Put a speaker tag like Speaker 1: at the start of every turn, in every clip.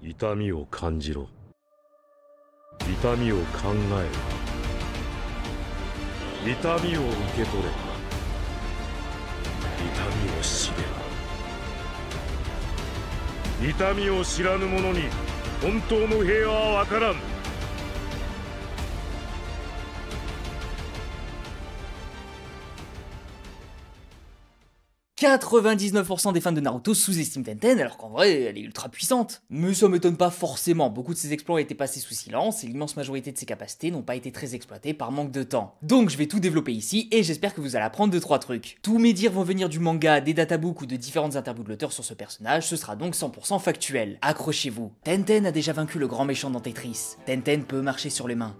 Speaker 1: 痛みを感じろ。痛みを考えろ。痛みを受け取れ。痛みを知れ。痛みを知らぬ者に本当の平和は分からん。
Speaker 2: 99% des fans de Naruto sous-estiment Tenten alors qu'en vrai elle est ultra puissante. Mais ça m'étonne pas forcément, beaucoup de ses exploits ont été passés sous silence et l'immense majorité de ses capacités n'ont pas été très exploitées par manque de temps. Donc je vais tout développer ici et j'espère que vous allez apprendre 2-3 trucs. Tous mes dires vont venir du manga, des databooks ou de différentes interviews de l'auteur sur ce personnage, ce sera donc 100% factuel. Accrochez-vous. Tenten a déjà vaincu le grand méchant dans Tetris. Tenten peut marcher sur les mains.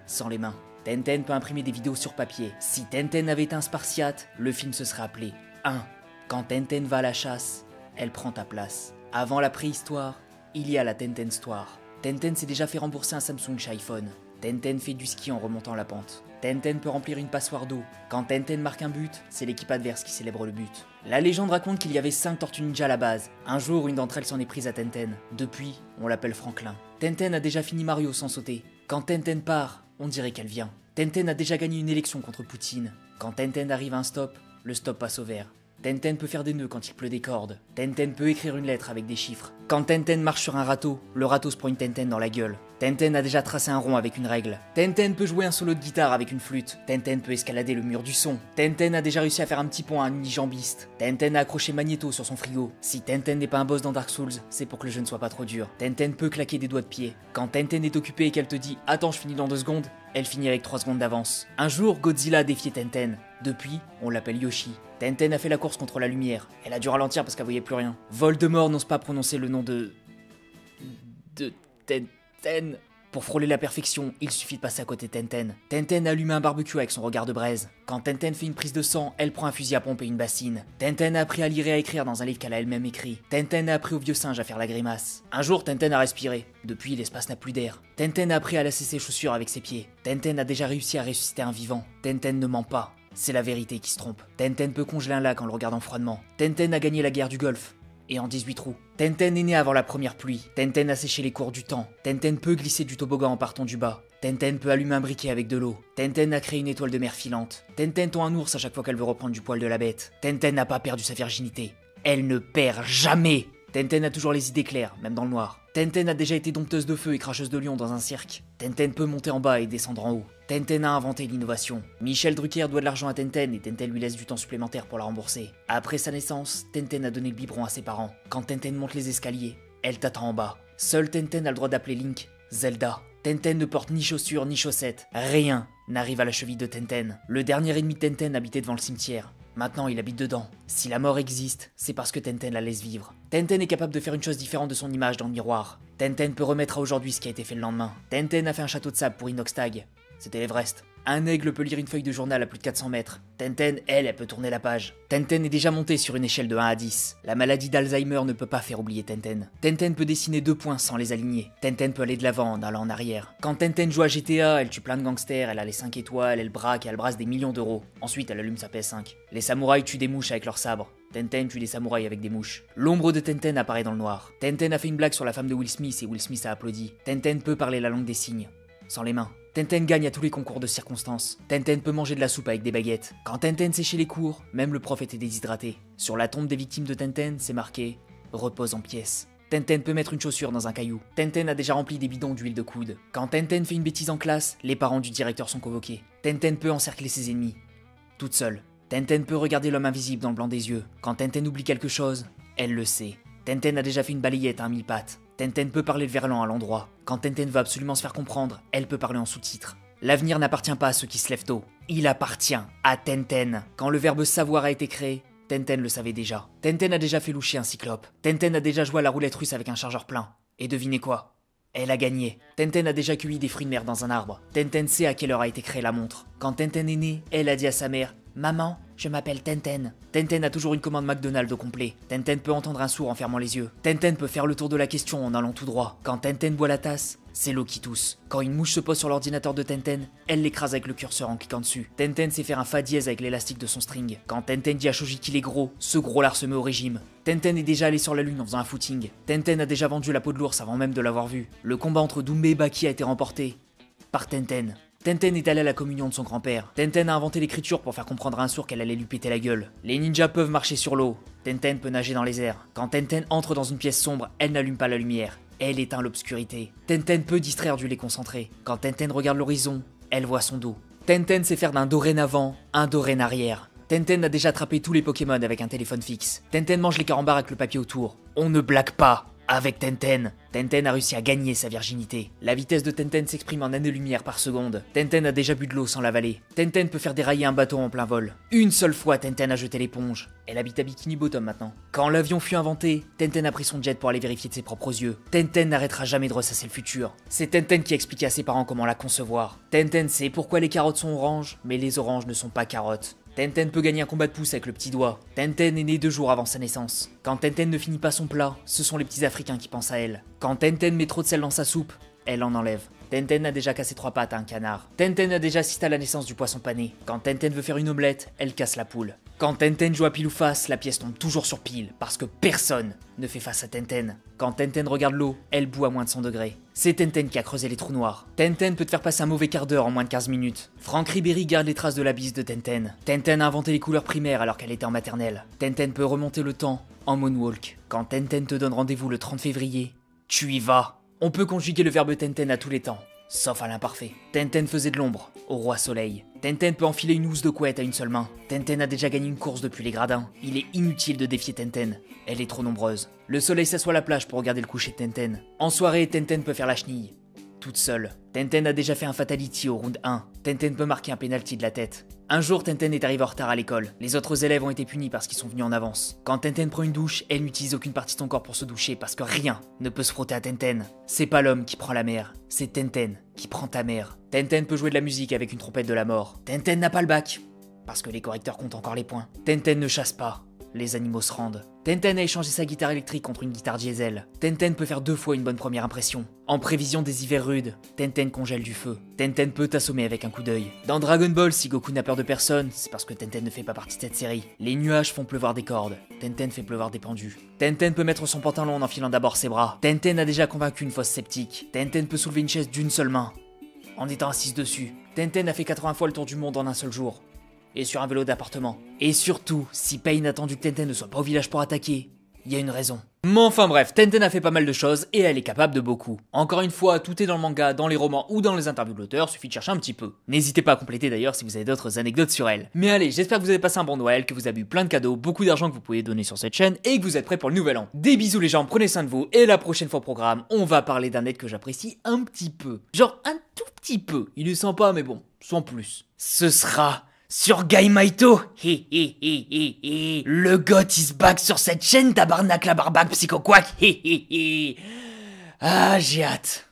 Speaker 2: Sans les mains. Tenten peut imprimer des vidéos sur papier. Si Tenten avait été un Spartiate, le film se serait appelé 1. Quand Tenten va à la chasse, elle prend ta place. Avant la préhistoire, il y a la Tenten-histoire. Tenten s'est déjà fait rembourser un Samsung chez iPhone. Tenten fait du ski en remontant la pente. Tenten peut remplir une passoire d'eau. Quand Tenten marque un but, c'est l'équipe adverse qui célèbre le but. La légende raconte qu'il y avait 5 tortues ninja à la base. Un jour, une d'entre elles s'en est prise à Tenten. Depuis, on l'appelle Franklin. Tenten a déjà fini Mario sans sauter. Quand Tenten part, on dirait qu'elle vient. Tenten a déjà gagné une élection contre Poutine. Quand Tenten arrive à un stop, le stop passe au vert. Tenten peut faire des nœuds quand il pleut des cordes. Tenten peut écrire une lettre avec des chiffres. Quand Tenten marche sur un râteau, le râteau se prend une Tenten dans la gueule. Tenten a déjà tracé un rond avec une règle. Tenten peut jouer un solo de guitare avec une flûte. Tenten peut escalader le mur du son. Tenten a déjà réussi à faire un petit pont à un unijambiste. Tenten a accroché Magneto sur son frigo. Si Tenten n'est pas un boss dans Dark Souls, c'est pour que le jeu ne soit pas trop dur. Tenten peut claquer des doigts de pied. Quand Tenten est occupée et qu'elle te dit « Attends, je finis dans 2 secondes », elle finit avec 3 secondes d'avance. Un jour, Godzilla a défié Tenten. Depuis, on l'appelle Yoshi. Tenten a fait la course contre la lumière. Elle a dû ralentir parce qu'elle voyait plus rien. Voldemort n'ose pas prononcer le nom de Tenten. Pour frôler la perfection, il suffit de passer à côté de Tenten. Tenten allume un barbecue avec son regard de braise. Quand Tenten fait une prise de sang, elle prend un fusil à pompe et une bassine. Tenten a appris à lire et à écrire dans un livre qu'elle a elle-même écrit. Tenten a appris au vieux singe à faire la grimace. Un jour, Tenten a respiré. Depuis, l'espace n'a plus d'air. Tenten a appris à lasser ses chaussures avec ses pieds. Tenten a déjà réussi à ressusciter un vivant. Tenten ne ment pas. C'est la vérité qui se trompe. Tenten peut congeler un lac en le regardant froidement. Tenten a gagné la guerre du Golfe. Et en 18 trous. Tenten est né avant la première pluie. Tenten a séché les cours du temps. Tenten peut glisser du toboggan en partant du bas. Tenten peut allumer un briquet avec de l'eau. Tenten a créé une étoile de mer filante. Tenten tond un ours à chaque fois qu'elle veut reprendre du poil de la bête. Tenten n'a pas perdu sa virginité. Elle ne perd jamais. Tenten a toujours les idées claires, même dans le noir. Tenten a déjà été dompteuse de feu et cracheuse de lion dans un cirque. Tenten peut monter en bas et descendre en haut. Tenten a inventé l'innovation. Michel Drucker doit de l'argent à Tenten et Tenten lui laisse du temps supplémentaire pour la rembourser. Après sa naissance, Tenten a donné le biberon à ses parents. Quand Tenten monte les escaliers, elle t'attend en bas. Seul Tenten a le droit d'appeler Link Zelda. Tenten ne porte ni chaussures ni chaussettes. Rien n'arrive à la cheville de Tenten. Le dernier ennemi de Tenten habitait devant le cimetière. Maintenant, il habite dedans. Si la mort existe, c'est parce que Tenten la laisse vivre. Tenten est capable de faire une chose différente de son image dans le miroir. Tenten peut remettre à aujourd'hui ce qui a été fait le lendemain. Tenten a fait un château de sable pour Inoxtag. C'était l'Everest. Un aigle peut lire une feuille de journal à plus de 400 mètres. Tenten, elle peut tourner la page. Tenten est déjà montée sur une échelle de 1 à 10. La maladie d'Alzheimer ne peut pas faire oublier Tenten. Tenten peut dessiner 2 points sans les aligner. Tenten peut aller de l'avant en allant en arrière. Quand Tenten joue à GTA, elle tue plein de gangsters, elle a les 5 étoiles, elle braque et elle brasse des millions d'euros. Ensuite, elle allume sa PS5. Les samouraïs tuent des mouches avec leurs sabres. Tenten tue des samouraïs avec des mouches. L'ombre de Tenten apparaît dans le noir. Tenten a fait une blague sur la femme de Will Smith et Will Smith a applaudi. Tenten peut parler la langue des signes. Sans les mains. Tenten gagne à tous les concours de circonstances. Tenten peut manger de la soupe avec des baguettes. Quand Tenten séchait les cours, même le prof était déshydraté. Sur la tombe des victimes de Tenten, c'est marqué « Repose en pièces ». Tenten peut mettre une chaussure dans un caillou. Tenten a déjà rempli des bidons d'huile de coude. Quand Tenten fait une bêtise en classe, les parents du directeur sont convoqués. Tenten peut encercler ses ennemis. Toute seule. Tenten peut regarder l'homme invisible dans le blanc des yeux. Quand Tenten oublie quelque chose, elle le sait. Tenten a déjà fait une balayette à un 1000 pattes. Tenten peut parler le verlan à l'endroit. Quand Tenten veut absolument se faire comprendre, elle peut parler en sous-titres. L'avenir n'appartient pas à ceux qui se lèvent tôt. Il appartient à Tenten. Quand le verbe savoir a été créé, Tenten le savait déjà. Tenten a déjà fait loucher un cyclope. Tenten a déjà joué à la roulette russe avec un chargeur plein. Et devinez quoi ? Elle a gagné. Tenten a déjà cueilli des fruits de mer dans un arbre. Tenten sait à quelle heure a été créée la montre. Quand Tenten est née, elle a dit à sa mère « Maman, je m'appelle Tenten ». Tenten a toujours une commande McDonald's au complet. Tenten peut entendre un sourd en fermant les yeux. Tenten peut faire le tour de la question en allant tout droit. Quand Tenten boit la tasse, c'est l'eau qui tousse. Quand une mouche se pose sur l'ordinateur de Tenten, elle l'écrase avec le curseur en cliquant dessus. Tenten sait faire un fa dièse avec l'élastique de son string. Quand Tenten dit à Shoji qu'il est gros, ce gros lard se met au régime. Tenten est déjà allé sur la lune en faisant un footing. Tenten a déjà vendu la peau de l'ours avant même de l'avoir vu. Le combat entre Doumbé et Baki a été remporté par Tenten. Tenten est allé à la communion de son grand-père. Tenten a inventé l'écriture pour faire comprendre à un sourd qu'elle allait lui péter la gueule. Les ninjas peuvent marcher sur l'eau. Tenten peut nager dans les airs. Quand Tenten entre dans une pièce sombre, elle n'allume pas la lumière. Elle éteint l'obscurité. Tenten peut distraire du lait concentré. Quand Tenten regarde l'horizon, elle voit son dos. Tenten sait faire d'un doré avant un doré arrière. Tenten a déjà attrapé tous les Pokémon avec un téléphone fixe. Tenten mange les carambars avec le papier autour. On ne blague pas avec Tenten. Tenten a réussi à gagner sa virginité. La vitesse de Tenten s'exprime en années-lumière par seconde. Tenten a déjà bu de l'eau sans l'avaler. Tenten peut faire dérailler un bateau en plein vol. Une seule fois, Tenten a jeté l'éponge. Elle habite à Bikini Bottom maintenant. Quand l'avion fut inventé, Tenten a pris son jet pour aller vérifier de ses propres yeux. Tenten n'arrêtera jamais de ressasser le futur. C'est Tenten qui explique à ses parents comment la concevoir. Tenten sait pourquoi les carottes sont oranges, mais les oranges ne sont pas carottes. Tenten peut gagner un combat de pouce avec le petit doigt. Tenten est né 2 jours avant sa naissance. Quand Tenten ne finit pas son plat, ce sont les petits Africains qui pensent à elle. Quand Tenten met trop de sel dans sa soupe, elle en enlève. Tenten a déjà cassé 3 pattes à un canard. Tenten a déjà assisté à la naissance du poisson pané. Quand Tenten veut faire une omelette, elle casse la poule. Quand Tenten joue à pile ou face, la pièce tombe toujours sur pile, parce que personne ne fait face à Tenten. Quand Tenten regarde l'eau, elle bout à moins de 100 degrés. C'est Tenten qui a creusé les trous noirs. Tenten peut te faire passer un mauvais quart d'heure en moins de 15 minutes. Franck Ribéry garde les traces de la bise de Tenten. Tenten a inventé les couleurs primaires alors qu'elle était en maternelle. Tenten peut remonter le temps en moonwalk. Quand Tenten te donne rendez-vous le 30 février, tu y vas. On peut conjuguer le verbe Tenten à tous les temps, sauf à l'imparfait. Tenten faisait de l'ombre au roi soleil. Tenten peut enfiler une housse de couette à une seule main. Tenten a déjà gagné une course depuis les gradins. Il est inutile de défier Tenten. Elle est trop nombreuse. Le soleil s'assoit à la plage pour regarder le coucher de Tenten. En soirée, Tenten peut faire la chenille. Toute seule. Tenten a déjà fait un fatality au round 1. Tenten peut marquer un penalty de la tête. Un jour, Tenten est arrivé en retard à l'école. Les autres élèves ont été punis parce qu'ils sont venus en avance. Quand Tenten prend une douche, elle n'utilise aucune partie de son corps pour se doucher parce que rien ne peut se frotter à Tenten. C'est pas l'homme qui prend la mer, c'est Tenten qui prend ta mère. Tenten peut jouer de la musique avec une trompette de la mort. Tenten n'a pas le bac parce que les correcteurs comptent encore les points. Tenten ne chasse pas. Les animaux se rendent. Tenten a échangé sa guitare électrique contre une guitare diesel. Tenten peut faire 2 fois une bonne première impression. En prévision des hivers rudes, Tenten congèle du feu. Tenten peut t'assommer avec un coup d'œil. Dans Dragon Ball, si Goku n'a peur de personne, c'est parce que Tenten ne fait pas partie de cette série. Les nuages font pleuvoir des cordes. Tenten fait pleuvoir des pendus. Tenten peut mettre son pantalon en enfilant d'abord ses bras. Tenten a déjà convaincu une fosse sceptique. Tenten peut soulever une chaise d'une seule main, en étant assise dessus. Tenten a fait 80 fois le tour du monde en un seul jour. Et sur un vélo d'appartement. Et surtout, si Pain attend que Tenten ne soit pas au village pour attaquer, il y a une raison. Mais enfin bref, Tenten a fait pas mal de choses et elle est capable de beaucoup. Encore une fois, tout est dans le manga, dans les romans ou dans les interviews de l'auteur, suffit de chercher un petit peu. N'hésitez pas à compléter d'ailleurs si vous avez d'autres anecdotes sur elle. Mais allez, j'espère que vous avez passé un bon Noël, que vous avez eu plein de cadeaux, beaucoup d'argent que vous pouvez donner sur cette chaîne et que vous êtes prêts pour le nouvel an. Des bisous les gens, prenez soin de vous et la prochaine fois au programme, on va parler d'un aide que j'apprécie un petit peu. Genre un tout petit peu. Il est sympa mais bon, sans plus. Ce sera sur Gaimaito. Le goth is back sur cette chaîne, tabarnak la barbac psycho quack. Ah, j'ai hâte.